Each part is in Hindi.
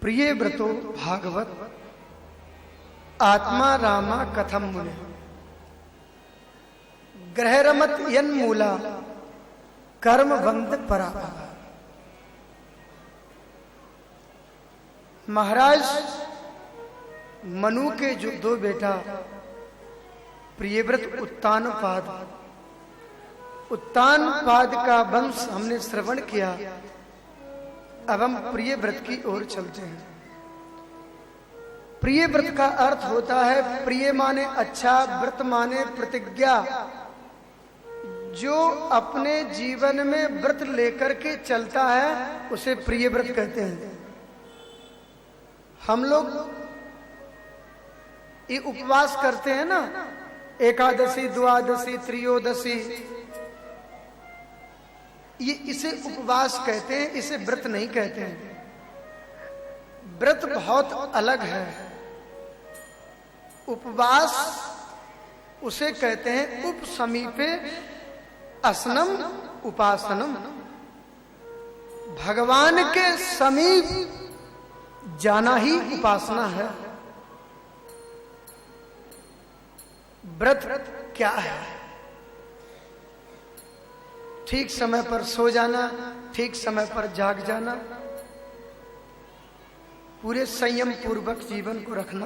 प्रिय व्रतो भागवत आत्मा रामा कथम मुने ग्रहरमत यन्मूला कर्म बंद पराभा। महाराज मनु के जो दो बेटा प्रियव्रत उत्तानपाद का वंश हमने श्रवण किया। अब हम प्रियव्रत की ओर चलते हैं। प्रियव्रत का अर्थ होता है प्रिय माने अच्छा, व्रत माने प्रतिज्ञा। जो अपने जीवन में व्रत लेकर के चलता है उसे प्रियव्रत कहते हैं। हम लोग ये उपवास करते हैं ना, एकादशी, द्वादशी, त्रयोदशी, ये इसे उपवास कहते हैं, इसे व्रत नहीं कहते हैं। व्रत बहुत अलग है। उपवास उसे कहते हैं उपसमीपे असनम उपासनम, भगवान के समीप जाना ही उपासना है। व्रत क्या है? ठीक समय पर सो जाना, ठीक समय पर जाग जाना, पूरे संयम पूर्वक जीवन को रखना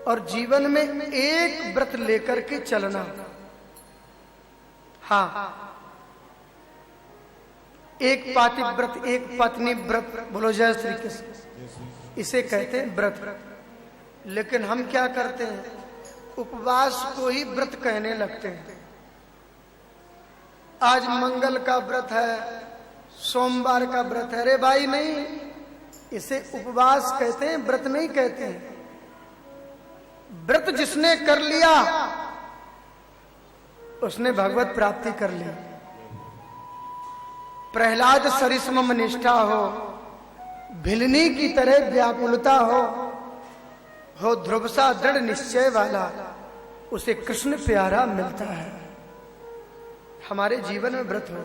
और जीवन में एक व्रत लेकर के चलना। हाँ, एक पातिव्रत, एक पत्नी व्रत, बोलो जय श्री कृष्ण, इसे कहते हैं व्रत। लेकिन हम क्या करते हैं? उपवास को ही व्रत कहने लगते हैं। आज मंगल का व्रत है, सोमवार का व्रत है। अरे भाई नहीं, इसे उपवास कहते हैं, व्रत नहीं कहते हैं। व्रत जिसने कर लिया उसने भगवत प्राप्ति कर ली। प्रहलाद सरिसम निष्ठा हो, भिलनी की तरह व्याकुलता हो ध्रुवसा दृढ़ निश्चय वाला, उसे कृष्ण प्यारा मिलता है। हमारे जीवन में व्रत हो।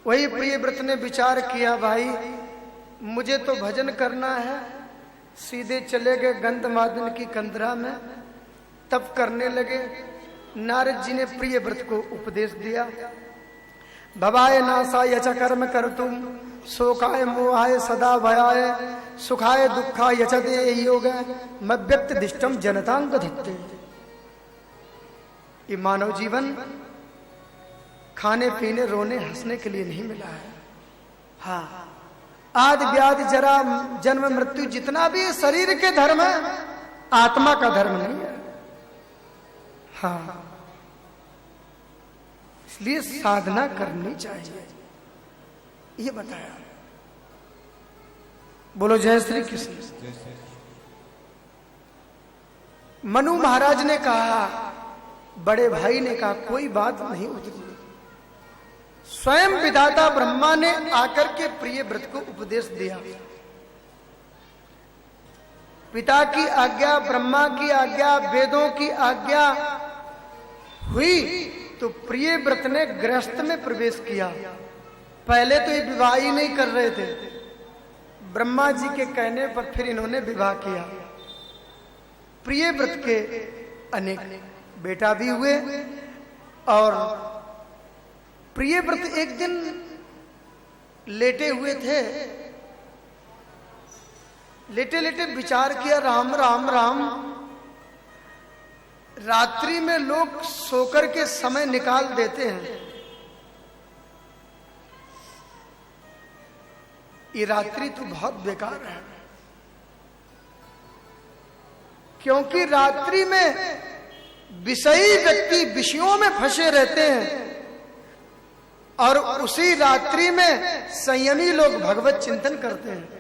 वही प्रिय व्रत ने विचार किया, भाई मुझे तो भजन करना है। सीधे चले गए गंधमादन की कंदरा में, तप करने लगे। नारद जी ने प्रिय व्रत को उपदेश दिया। भवाय नासा यच कर्म कर तुम, शोकाय मोहाय सदा भयाय, सुखाय दुखाय यचते योग, मव्यक्त दिष्टम जनतांग धत्ते। ये मानव जीवन खाने पीने रोने हंसने के लिए नहीं मिला है। हाँ, आदि व्याधि जरा जन्म मृत्यु जितना भी शरीर के धर्म है, आत्मा का धर्म नहीं है। हाँ, इसलिए साधना करनी चाहिए, ये बताया। बोलो जय श्री कृष्ण। मनु महाराज ने कहा, बड़े भाई ने कहा कोई बात नहीं उतरी। स्वयं विधाता ब्रह्मा ने आकर के प्रिय व्रत को उपदेश दिया। पिता की आज्ञा, ब्रह्मा की आज्ञा, वेदों की आज्ञा हुई तो प्रिय व्रत ने गृहस्थ में प्रवेश किया। पहले तो ये विवाह ही नहीं कर रहे थे। ब्रह्मा जी के कहने पर फिर इन्होंने विवाह किया। प्रिय व्रत के अनेक बेटा भी हुए। और प्रिय व्रत एक दिन लेटे हुए थे, लेटे लेटे विचार किया, राम राम राम, रात्रि में लोग सोकर के समय निकाल देते हैं, ये रात्रि तो बहुत बेकार है। क्योंकि रात्रि में विषयी व्यक्ति विषयों में फंसे रहते हैं और उसी रात्रि में संयमी लोग भगवत चिंतन करते हैं।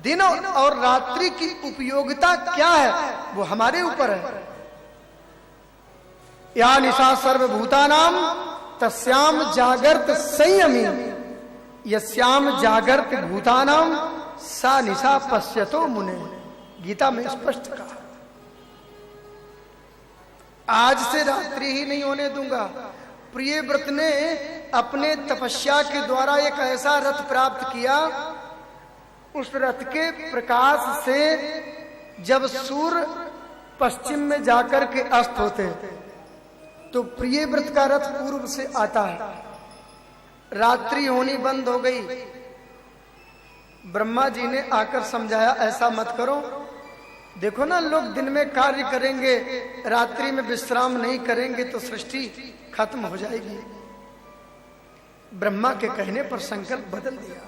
दिन और रात्रि की उपयोगिता क्या है वो हमारे ऊपर है। या निशा सर्वभूतानाम तस्याम जागर्त संयमी, यस्याम जागर्त भूतानाम सा निशा पश्यतो मुने, गीता में स्पष्ट कहा। आज से रात्रि ही नहीं होने दूंगा। प्रिय व्रत ने अपने तपस्या के द्वारा एक ऐसा रथ प्राप्त किया उस रथ के प्रकाश से जब सूर्य पश्चिम में जाकर के अस्त होते तो प्रियव्रत का रथ पूर्व से आता है। रात्रि होनी बंद हो गई। ब्रह्मा जी ने आकर समझाया, ऐसा मत करो, देखो ना लोग दिन में कार्य करेंगे, रात्रि में विश्राम नहीं करेंगे तो सृष्टि खत्म हो जाएगी। ब्रह्मा के कहने पर संकल्प बदल दिया,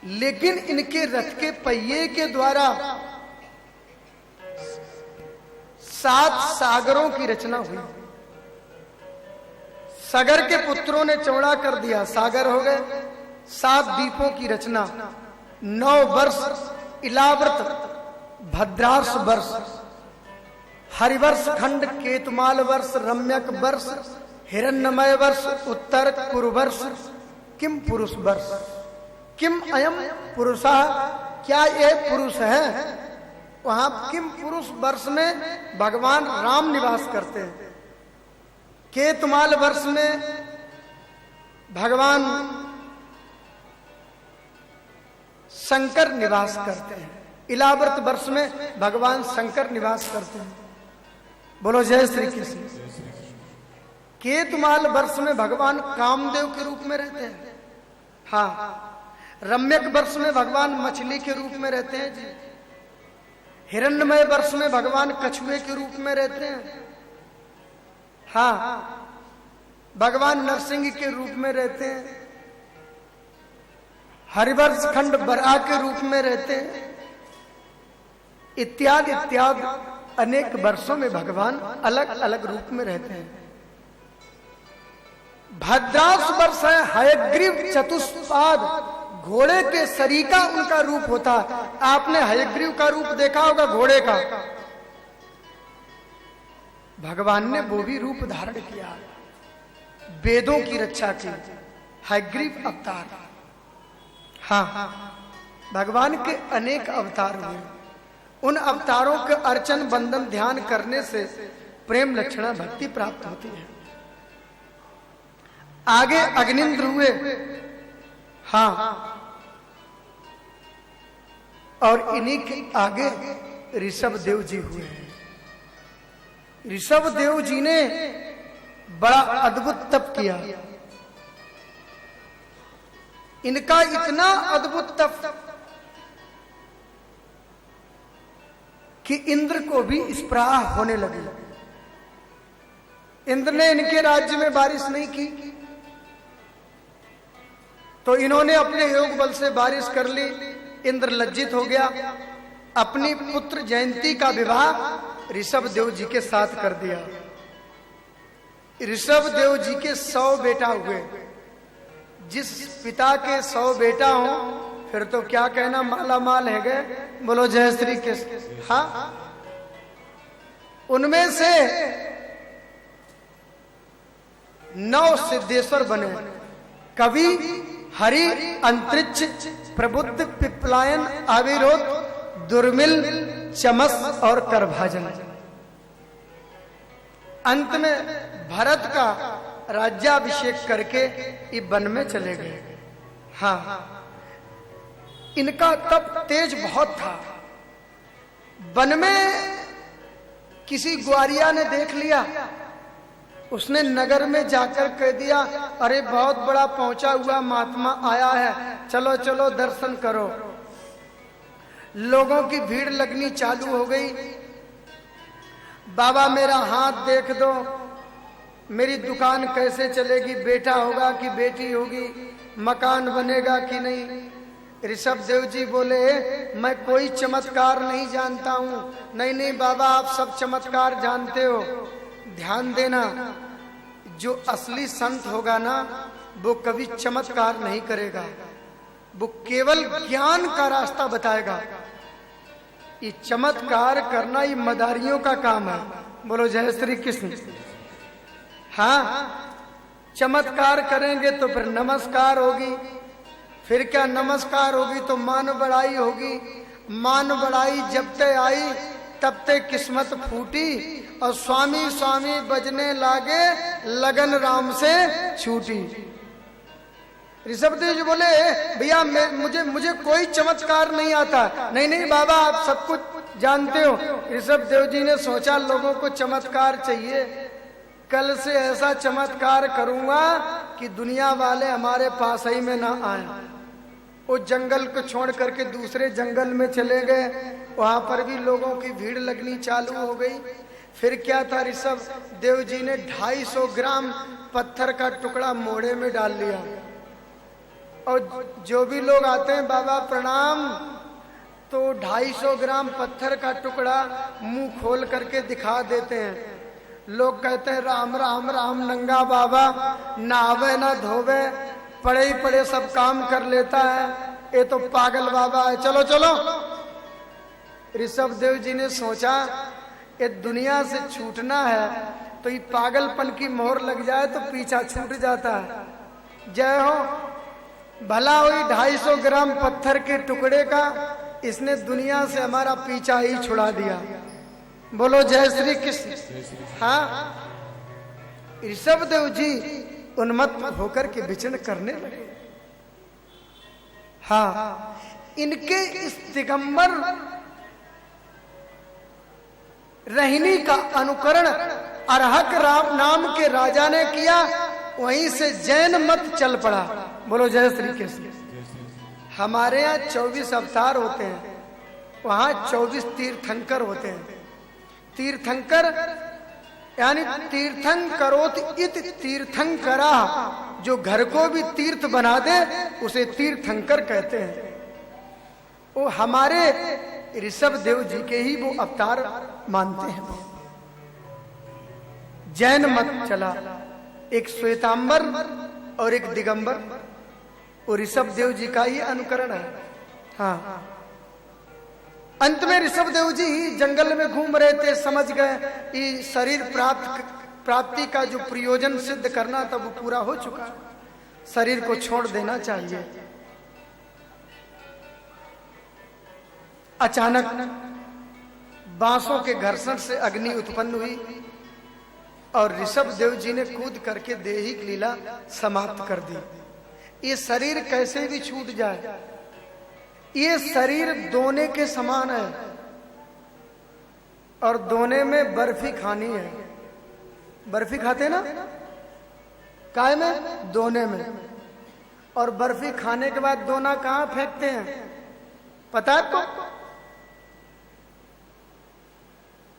लेकिन इनके रथ के पहिए के द्वारा 7 सागरों की रचना हुई। सागर के पुत्रों ने चौड़ा कर दिया, सागर हो गए। 7 द्वीपों की रचना, 9 वर्ष इलाव्रत भद्रार्ष वर्ष, हरिवर्ष खंड, केतुमाल वर्ष, रम्यक वर्ष, हिरण्यमय वर्ष, उत्तर कुरुवर्ष, किम पुरुष वर्ष। किम अयम पुरुषः, क्या ये पुरुष है? वहां किम पुरुष वर्ष में भगवान राम निवास करते हैं। केतुमाल वर्ष में भगवान शंकर निवास करते हैं। इलाव्रत वर्ष में भगवान शंकर निवास करते हैं। बोलो जय श्री कृष्ण। केतुमाल वर्ष में भगवान कामदेव के रूप में रहते हैं। हाँ, रम्यक वर्ष में भगवान मछली के रूप में रहते हैं जी। हिरण्यमय वर्ष में भगवान कछुए के रूप में रहते हैं। हाँ, भगवान नरसिंह के रूप में रहते हैं। हरिवर्ष खंड बराह के रूप में रहते हैं। इत्यादि इत्यादि अनेक वर्षों में भगवान अलग अलग रूप में रहते हैं। भद्रास वर्ष है, हयग्रीव चतुष्पाद, घोड़े के सरीका उनका रूप होता है। आपने हयग्रीव का रूप देखा होगा घोड़े का, भगवान ने वो भी रूप धारण किया, वेदों की रक्षा की, हयग्रीव अवतार। हाँ, भगवान के अनेक अवतार हुए। उन अवतारों के अर्चन बंदन ध्यान करने से प्रेम लक्षणा भक्ति प्राप्त होती है। आगे अग्निंद्र हुए। हाँ, और इन्हीं के आगे ऋषभ देव जी हुए। ऋषभ देव जी ने बड़ा अद्भुत तप किया। इनका इतना अद्भुत तप कि इंद्र को भी स्पृहा होने लगी। इंद्र ने इनके राज्य में बारिश नहीं की तो इन्होंने अपने योग बल से बारिश कर ली। इंद्र लज्जित हो गया, अपनी पुत्र जयंती का विवाह ऋषभ देव जी के साथ कर दिया। ऋषभ देव जी के 100 बेटा हुए। जिस पिता के 100 बेटा हो फिर तो क्या कहना, माला माल है गए। बोलो जय श्री कृष्ण। हाँ, उनमें से 9 सिद्धेश्वर बने। कवि, हरि, अंतरिक्ष, प्रबुद्ध, पिपलायन, आविरोध, दुर्मिल, चमस और करभाजन। अंत में भरत का राज्याभिषेक करके ये वन में चले गए। हाँ, इनका तप तेज बहुत था। वन में किसी ग्वारिया ने देख लिया, उसने नगर में जाकर कह दिया, अरे बहुत बड़ा पहुंचा हुआ महात्मा आया है, चलो चलो दर्शन करो। लोगों की भीड़ लगनी चालू हो गई। बाबा मेरा हाथ देख दो, मेरी दुकान कैसे चलेगी, बेटा होगा कि बेटी होगी, मकान बनेगा कि नहीं। ऋषभ देव जी बोले, मैं कोई चमत्कार नहीं जानता हूं। नहीं नहीं बाबा, आप सब चमत्कार जानते हो। ध्यान देना, जो असली संत होगा ना वो कभी चमत्कार नहीं करेगा, वो केवल ज्ञान का रास्ता बताएगा। ये चमत्कार करना ये मदारियों का काम है। बोलो जय श्री कृष्ण। हाँ, चमत्कार करेंगे तो फिर नमस्कार होगी, फिर क्या नमस्कार होगी तो मान बढ़ाई होगी। मान बढ़ाई जब तक आई तब तक किस्मत फूटी और स्वामी स्वामी बजने लागे, लगन राम से छूटी। ऋषभदेव जी बोले भैया मुझे कोई चमत्कार नहीं आता। नहीं नहीं बाबा आप सब कुछ जानते हो। ऋषभदेव जी ने सोचा लोगों को चमत्कार चाहिए, कल से ऐसा चमत्कार करूंगा कि दुनिया वाले हमारे पास ही में ना आए। वो जंगल को छोड़ करके दूसरे जंगल में चले गए, वहां पर भी लोगों की भीड़ लगनी चालू हो गई। फिर क्या था, ऋषभ देव जी ने 250 ग्राम पत्थर का टुकड़ा मोड़े में डाल लिया और जो भी लोग आते हैं बाबा प्रणाम, तो 250 ग्राम पत्थर का टुकड़ा मुंह खोल करके दिखा देते हैं। लोग कहते हैं राम राम राम, नंगा बाबा नहावे ना धोवे, पड़े ही पड़े सब काम कर लेता है, ये तो पागल बाबा है, चलो चलो। ऋषभदेव जी ने सोचा ये दुनिया से छूटना है तो ये पागलपन की मोहर लग जाए तो पीछा छूट जाता है। जय हो, भला हुई 250 ग्राम पत्थर के टुकड़े का इसने दुनिया से हमारा पीछा ही छुड़ा दिया। बोलो जय श्री कृष्ण। हाँ, ऋषभदेव जी उन्मत्त होकर के विचरण करने लगे। हाँ, इनके इस दिगंबर रहनी का अनुकरण अरहक राम नाम के राजा ने किया, वहीं से जैन मत चल पड़ा। बोलो जय श्री कृष्ण। हमारे यहाँ 24 अवतार होते हैं, वहां 24 तीर्थंकर होते हैं। तीर्थंकर यानी तीर्थं करोत इत तीर्थंकरा, जो घर को भी तीर्थ बना दे उसे तीर्थंकर कहते हैं। वो हमारे ऋषभदेव जी के ही वो अवतार मानते हैं। जैन मत चला, एक श्वेतांबर और एक दिगंबर, वो ऋषभदेव जी का ही अनुकरण है। हाँ, अंत में ऋषभदेव जी ही जंगल में घूम रहे थे, समझ गए कि शरीर प्राप्ति का जो प्रयोजन सिद्ध करना था वो पूरा हो चुका, शरीर को छोड़ देना चाहिए। अचानक बांसों के घर्षण से अग्नि उत्पन्न हुई और ऋषभदेव जी ने कूद करके दैहिक लीला समाप्त कर दी। ये शरीर कैसे भी छूट जाए, ये शरीर दोने के समान है और दोने में बर्फी खानी है। बर्फी खाते ना, काय में? दोने में। और बर्फी खाने के बाद दोना कहां फेंकते हैं पता है आपको?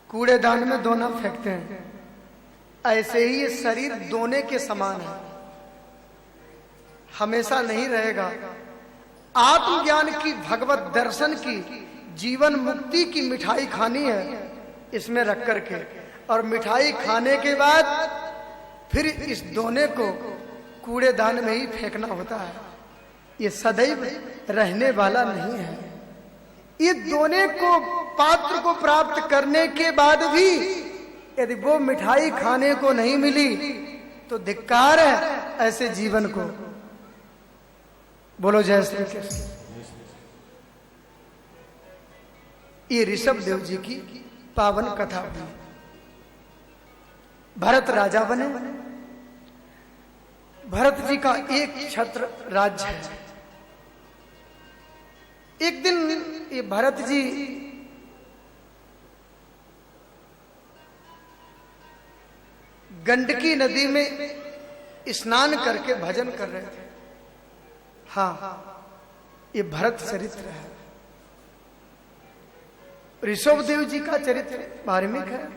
कूड़ेदान में दोना फेंकते हैं। ऐसे ही ये शरीर दोने के समान है, हमेशा नहीं रहेगा। आत्मज्ञान की, भगवत दर्शन की, जीवन मुक्ति की मिठाई खानी है इसमें रख करके, और मिठाई खाने के बाद फिर इस दोने को कूड़ेदान में ही फेंकना होता है। ये सदैव रहने वाला नहीं है। ये दोने को, पात्र को प्राप्त करने के बाद भी यदि वो मिठाई खाने को नहीं मिली तो धिक्कार है ऐसे जीवन को। बोलो जय श्री कृष्ण। ये ऋषभदेव जी की पावन कथा हुई। भरत राजा बने। भरत जी का एक छत्र राज्य है। एक दिन ये भरत जी गंडकी नदी में स्नान करके भजन कर रहे थे। हाँ, ये भरत चरित्र है। ऋषभदेव जी का चरित्र मार्मिक है।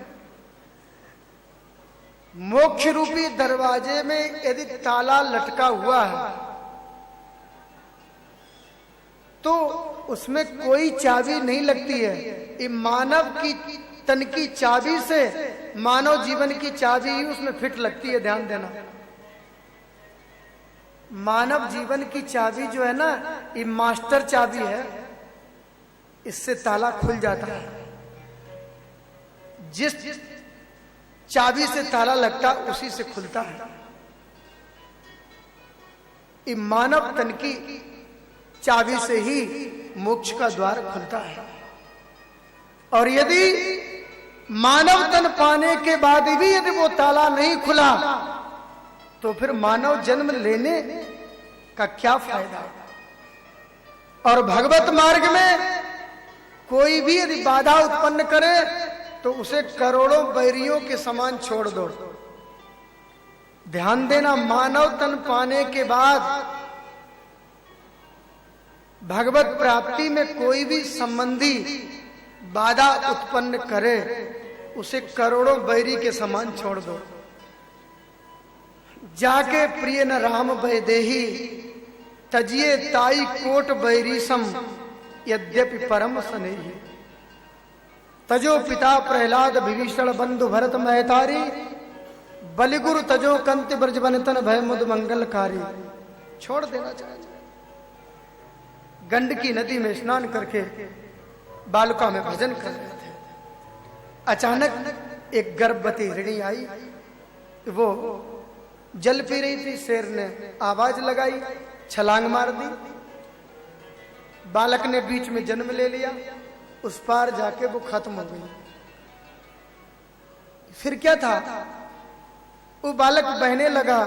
मोक्ष रूपी दरवाजे में यदि ताला लटका हुआ है तो उसमें कोई चाबी नहीं लगती है। ये मानव की तन की चाबी से मानव जीवन की चाबी ही उसमें फिट लगती है। ध्यान देना, मानव जीवन की चाबी जो है ना, ये मास्टर चाबी है, इससे ताला खुल जाता है। जिस चाबी से ताला लगता उसी से खुलता है। ये मानव तन की चाबी से ही मोक्ष का द्वार खुलता है। और यदि मानव तन पाने के बाद भी यदि वो ताला नहीं खुला तो फिर मानव जन्म लेने का क्या फायदा। और भगवत मार्ग में कोई भी यदि बाधा उत्पन्न करे तो उसे करोड़ों बैरियों के समान छोड़ दो। ध्यान देना, मानव तन पाने के बाद भगवत प्राप्ति में कोई भी संबंधी बाधा उत्पन्न करे उसे करोड़ों बैरी के समान छोड़ दो। जाके प्रिय न राम वैदेही तजिए ताई कोट बैरीसम यद्यपि परम स्नेही। तजो पिता प्रहलाद विभीषण बंधु भरत महतारी बलिगुरु तजो कंति ब्रज बनतन भय मुद मंगलकारी। छोड़ देना चाहिए। गंडकी नदी में स्नान करके बालुका में भजन कर रहे थे। अचानक एक गर्भवती हिरणी आई, वो जल पी रही थी। शेर ने आवाज लगाई, छलांग मार दी। बालक ने बीच में जन्म ले लिया। उस पार जाके वो खत्म हो गई। फिर क्या था, वो बालक बहने लगा।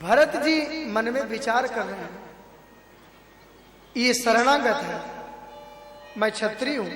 भरत जी मन में विचार कर रहे हैं, ये शरणागत है, मैं क्षत्रिय हूं,